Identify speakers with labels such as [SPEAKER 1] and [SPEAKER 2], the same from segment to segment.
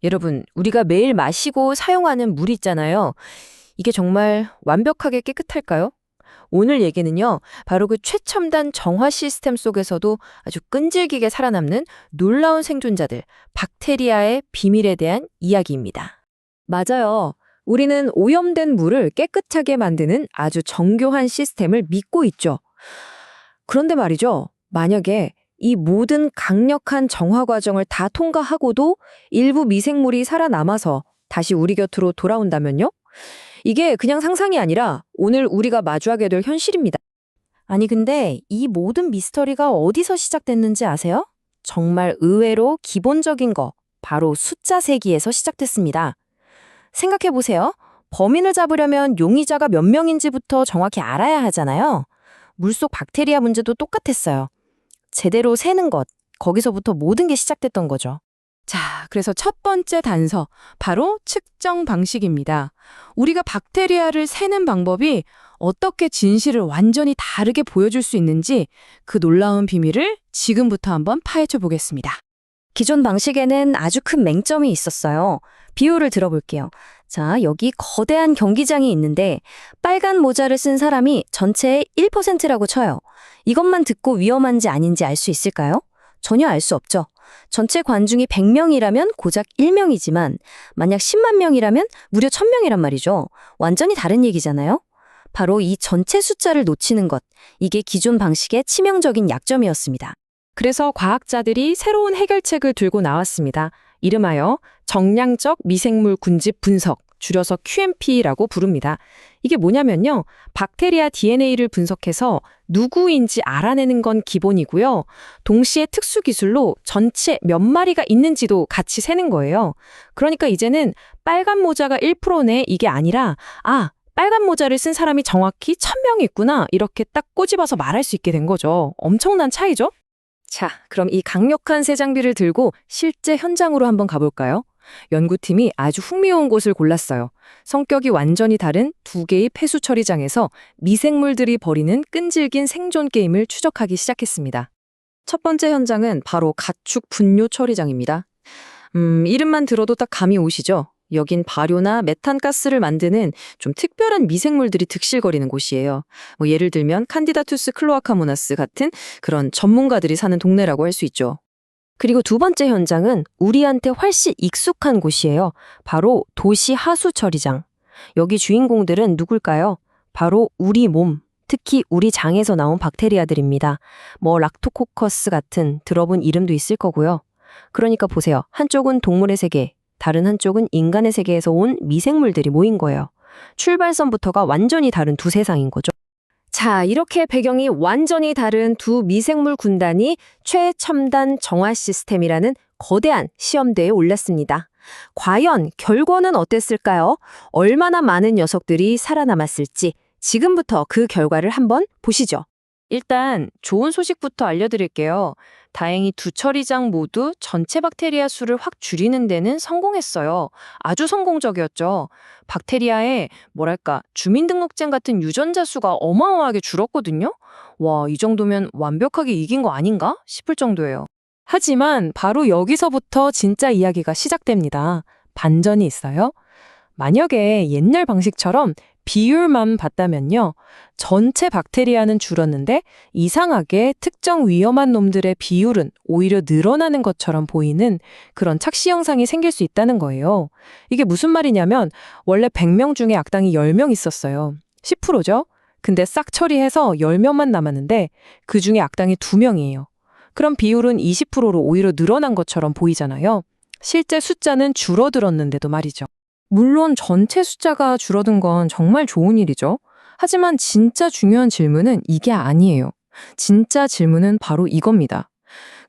[SPEAKER 1] 여러분, 우리가 매일 마시고 사용하는 물 있잖아요. 이게 정말 완벽하게 깨끗할까요? 오늘 얘기는요, 바로 그 최첨단 정화 시스템 속에서도 아주 끈질기게 살아남는 놀라운 생존자들, 박테리아의 비밀에 대한 이야기입니다. 맞아요. 우리는 오염된 물을 깨끗하게 만드는 아주 정교한 시스템을 믿고 있죠. 그런데 말이죠, 만약에 이 모든 강력한 정화 과정을 다 통과하고도 일부 미생물이 살아남아서 다시 우리 곁으로 돌아온다면요? 이게 그냥 상상이 아니라 오늘 우리가 마주하게 될 현실입니다. 아니, 근데 이 모든 미스터리가 어디서 시작됐는지 아세요? 정말 의외로 기본적인 거, 바로 숫자 세기에서 시작됐습니다. 생각해보세요. 범인을 잡으려면 용의자가 몇 명인지부터 정확히 알아야 하잖아요. 물속 박테리아 문제도 똑같았어요. 제대로 세는 것, 거기서부터 모든 게 시작됐던 거죠. 자, 그래서 첫 번째 단서, 바로 측정 방식입니다. 우리가 박테리아를 세는 방법이 어떻게 진실을 완전히 다르게 보여줄 수 있는지 그 놀라운 비밀을 지금부터 한번 파헤쳐 보겠습니다. 기존 방식에는 아주 큰 맹점이 있었어요. 비유를 들어볼게요. 자, 여기 거대한 경기장이 있는데 빨간 모자를 쓴 사람이 전체의 1%라고 쳐요. 이것만 듣고 위험한지 아닌지 알 수 있을까요? 전혀 알 수 없죠. 전체 관중이 100명이라면 고작 1명이지만 만약 10만 명이라면 무려 1000명이란 말이죠. 완전히 다른 얘기잖아요. 바로 이 전체 숫자를 놓치는 것, 이게 기존 방식의 치명적인 약점이었습니다. 그래서 과학자들이 새로운 해결책을 들고 나왔습니다. 이름하여 정량적 미생물 군집 분석, 줄여서 QMP라고 부릅니다. 이게 뭐냐면요, 박테리아 DNA를 분석해서 누구인지 알아내는 건 기본이고요. 동시에 특수 기술로 전체 몇 마리가 있는지도 같이 세는 거예요. 그러니까 이제는 빨간 모자가 1%네 이게 아니라 빨간 모자를 쓴 사람이 정확히 1000명이 있구나 이렇게 딱 꼬집어서 말할 수 있게 된 거죠. 엄청난 차이죠? 자, 그럼 이 강력한 새 장비를 들고 실제 현장으로 한번 가볼까요? 연구팀이 아주 흥미로운 곳을 골랐어요. 성격이 완전히 다른 두 개의 폐수 처리장에서 미생물들이 벌이는 끈질긴 생존 게임을 추적하기 시작했습니다. 첫 번째 현장은 바로 가축 분뇨 처리장입니다. 이름만 들어도 딱 감이 오시죠? 여긴 발효나 메탄가스를 만드는 좀 특별한 미생물들이 득실거리는 곳이에요. 예를 들면 칸디다투스 클로아카모나스 같은 그런 전문가들이 사는 동네라고 할 수 있죠. 그리고 두 번째 현장은 우리한테 훨씬 익숙한 곳이에요. 바로 도시 하수 처리장. 여기 주인공들은 누굴까요? 바로 우리 몸, 특히 우리 장에서 나온 박테리아들입니다. 락토코커스 같은 들어본 이름도 있을 거고요. 그러니까 보세요. 한쪽은 동물의 세계, 다른 한쪽은 인간의 세계에서 온 미생물들이 모인 거예요. 출발선부터가 완전히 다른 두 세상인 거죠. 자, 이렇게 배경이 완전히 다른 두 미생물 군단이 최첨단 정화 시스템이라는 거대한 시험대에 올랐습니다. 과연 결과는 어땠을까요? 얼마나 많은 녀석들이 살아남았을지 지금부터 그 결과를 한번 보시죠. 일단 좋은 소식부터 알려드릴게요. 다행히 두 처리장 모두 전체 박테리아 수를 확 줄이는 데는 성공했어요. 아주 성공적이었죠. 박테리아의 주민등록증 같은 유전자 수가 어마어마하게 줄었거든요. 와, 이 정도면 완벽하게 이긴 거 아닌가 싶을 정도예요. 하지만 바로 여기서부터 진짜 이야기가 시작됩니다. 반전이 있어요. 만약에 옛날 방식처럼 비율만 봤다면요, 전체 박테리아는 줄었는데 이상하게 특정 위험한 놈들의 비율은 오히려 늘어나는 것처럼 보이는 그런 착시 현상이 생길 수 있다는 거예요. 이게 무슨 말이냐면 원래 100명 중에 악당이 10명 있었어요. 10%죠? 근데 싹 처리해서 10명만 남았는데 그 중에 악당이 2명이에요. 그럼 비율은 20%로 오히려 늘어난 것처럼 보이잖아요. 실제 숫자는 줄어들었는데도 말이죠. 물론 전체 숫자가 줄어든 건 정말 좋은 일이죠. 하지만 진짜 중요한 질문은 이게 아니에요. 진짜 질문은 바로 이겁니다.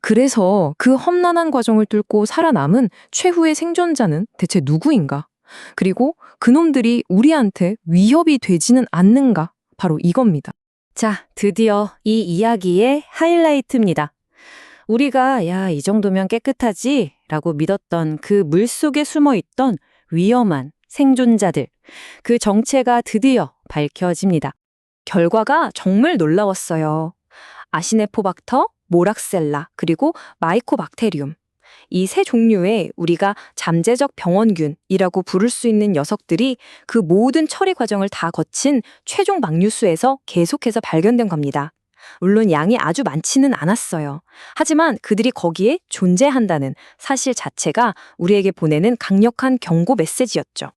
[SPEAKER 1] 그래서 그 험난한 과정을 뚫고 살아남은 최후의 생존자는 대체 누구인가? 그리고 그놈들이 우리한테 위협이 되지는 않는가? 바로 이겁니다. 자, 드디어 이 이야기의 하이라이트입니다. 우리가 이 정도면 깨끗하지? 라고 믿었던 그 물속에 숨어있던 위험한 생존자들, 그 정체가 드디어 밝혀집니다. 결과가 정말 놀라웠어요. 아시네포박터, 모락셀라, 그리고 마이코박테리움. 이 세 종류의 우리가 잠재적 병원균이라고 부를 수 있는 녀석들이 그 모든 처리 과정을 다 거친 최종 막류수에서 계속해서 발견된 겁니다. 물론 양이 아주 많지는 않았어요. 하지만 그들이 거기에 존재한다는 사실 자체가 우리에게 보내는 강력한 경고 메시지였죠.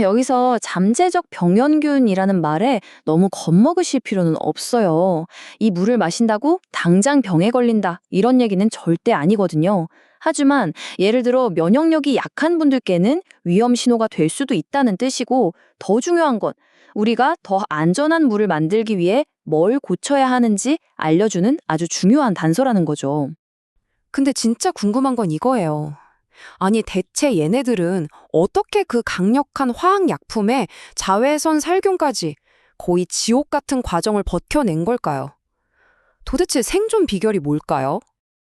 [SPEAKER 1] 여기서 잠재적 병원균이라는 말에 너무 겁먹으실 필요는 없어요. 이 물을 마신다고 당장 병에 걸린다, 이런 얘기는 절대 아니거든요. 하지만 예를 들어 면역력이 약한 분들께는 위험 신호가 될 수도 있다는 뜻이고, 더 중요한 건 우리가 더 안전한 물을 만들기 위해 뭘 고쳐야 하는지 알려주는 아주 중요한 단서라는 거죠.
[SPEAKER 2] 근데 진짜 궁금한 건 이거예요. 아니, 대체 얘네들은 어떻게 그 강력한 화학약품에 자외선 살균까지 거의 지옥 같은 과정을 버텨낸 걸까요? 도대체 생존 비결이 뭘까요?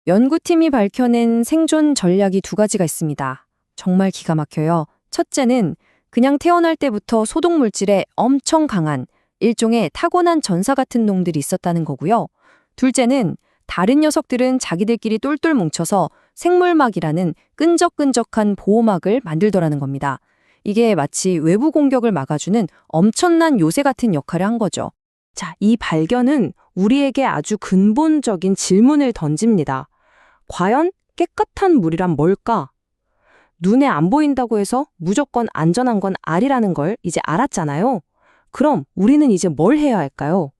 [SPEAKER 1] 연구팀이 밝혀낸 생존 전략이 두 가지가 있습니다. 정말 기가 막혀요. 첫째는 그냥 태어날 때부터 소독물질에 엄청 강한 일종의 타고난 전사 같은 놈들이 있었다는 거고요. 둘째는 다른 녀석들은 자기들끼리 똘똘 뭉쳐서 생물막이라는 끈적끈적한 보호막을 만들더라는 겁니다. 이게 마치 외부 공격을 막아주는 엄청난 요새 같은 역할을 한 거죠.
[SPEAKER 2] 자, 이 발견은 우리에게 아주 근본적인 질문을 던집니다. 과연 깨끗한 물이란 뭘까? 눈에 안 보인다고 해서 무조건 안전한 건 아니라는 걸 이제 알았잖아요. 그럼 우리는 이제 뭘 해야 할까요?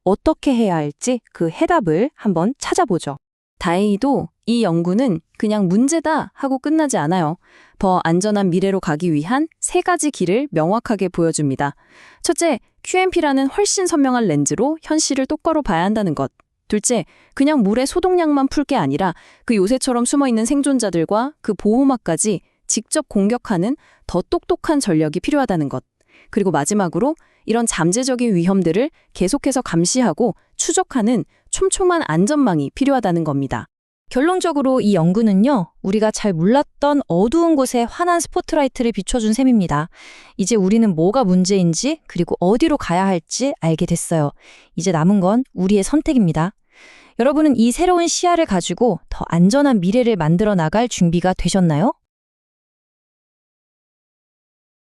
[SPEAKER 2] 어떻게 해야 할지 그 해답을 한번 찾아보죠.
[SPEAKER 1] 다행히도 이 연구는 그냥 문제다 하고 끝나지 않아요. 더 안전한 미래로 가기 위한 세 가지 길을 명확하게 보여줍니다. 첫째, QMP라는 훨씬 선명한 렌즈로 현실을 똑바로 봐야 한다는 것. 둘째, 그냥 물에 소독약만 풀 게 아니라 그 요새처럼 숨어있는 생존자들과 그 보호막까지 직접 공격하는 더 똑똑한 전력이 필요하다는 것. 그리고 마지막으로 이런 잠재적인 위험들을 계속해서 감시하고 추적하는 촘촘한 안전망이 필요하다는 겁니다. 결론적으로 이 연구는요, 우리가 잘 몰랐던 어두운 곳에 환한 스포트라이트를 비춰준 셈입니다. 이제 우리는 뭐가 문제인지 그리고 어디로 가야 할지 알게 됐어요. 이제 남은 건 우리의 선택입니다. 여러분은 이 새로운 시야를 가지고 더 안전한 미래를 만들어 나갈 준비가 되셨나요?